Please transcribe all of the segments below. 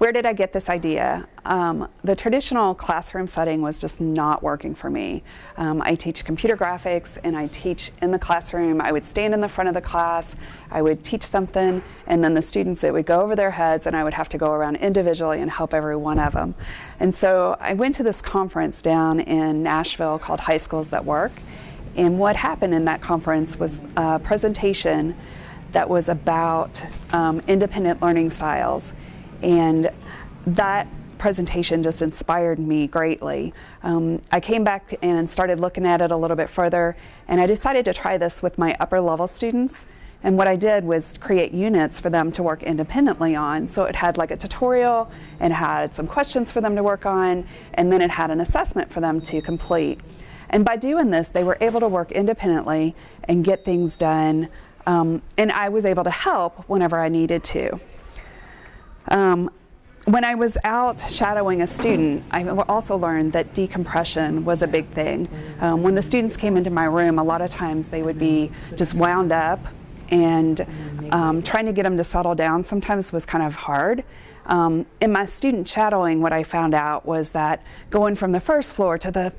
Where did I get this idea? The traditional classroom setting was just not working for me. I teach computer graphics and I teach in the classroom. I would stand in the front of the class, I would teach something, and then the students, it would go over their heads and I would have to go around individually and help every one of them. And so I went to this conference down in Nashville called High Schools That Work. And what happened in that conference was a presentation that was about independent learning styles. And that presentation just inspired me greatly. I came back and started looking at it a little bit further, and I decided to try this with my upper level students. And what I did was create units for them to work independently on. So it had like a tutorial, and had some questions for them to work on, and then it had an assessment for them to complete. And by doing this, they were able to work independently and get things done, and I was able to help whenever I needed to. When I was out shadowing a student, I also learned that decompression was a big thing. When the students came into my room, a lot of times they would be just wound up, and trying to get them to settle down sometimes was kind of hard. In my student shadowing, what I found out was that going from the first floor to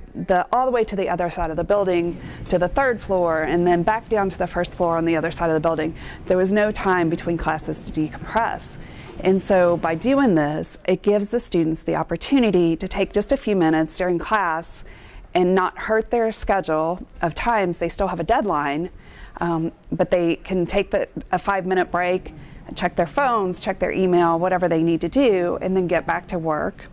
all the way to the other side of the building to the third floor and then back down to the first floor on the other side of the building, there was no time between classes to decompress. And so by doing this, it gives the students the opportunity to take just a few minutes during class and not hurt their schedule of times. They still have a deadline, but they can take a 5-minute break, check their phones, check their email, whatever they need to do, and then get back to work.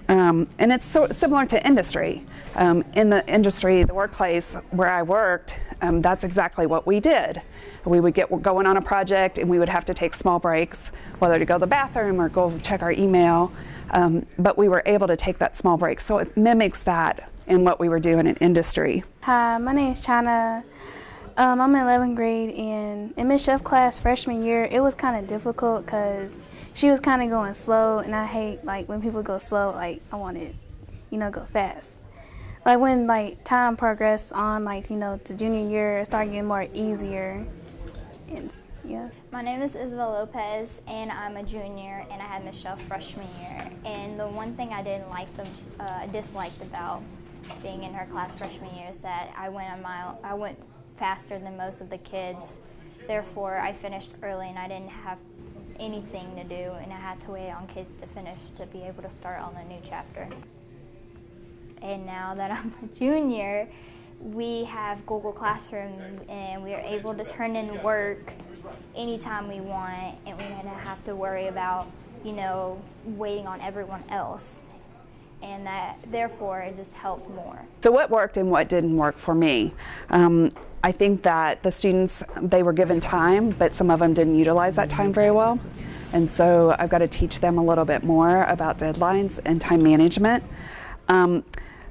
And it's so similar to industry. In the industry, the workplace where I worked, that's exactly what we did. We would get going on a project and we would have to take small breaks, whether to go to the bathroom or go check our email, but we were able to take that small break. So it mimics that in what we were doing in industry. Hi, my name is China. I'm in 11th grade, and in Miss Shuff class freshman year, it was kind of difficult because she was kind of going slow, and I hate like when people go slow. Like I want it, go fast. Like when time progressed on to junior year, it started getting more easier, and yeah. My name is Isabel Lopez, and I'm a junior, and I had Miss Shuff freshman year. And the one thing I disliked about being in her class freshman year is that I went faster than most of the kids. Therefore, I finished early and I didn't have anything to do, and I had to wait on kids to finish to be able to start on the new chapter. And now that I'm a junior, we have Google Classroom, and we are able to turn in work anytime we want, and we don't have to worry about, waiting on everyone else. And that, therefore, it just helped more. So what worked and what didn't work for me? I think that the students, they were given time, but some of them didn't utilize that time very well. And so I've got to teach them a little bit more about deadlines and time management.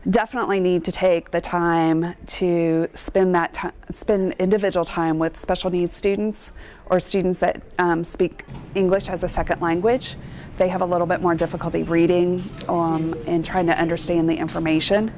Definitely need to take the time to spend individual time with special needs students or students that speak English as a second language. They have a little bit more difficulty reading and trying to understand the information.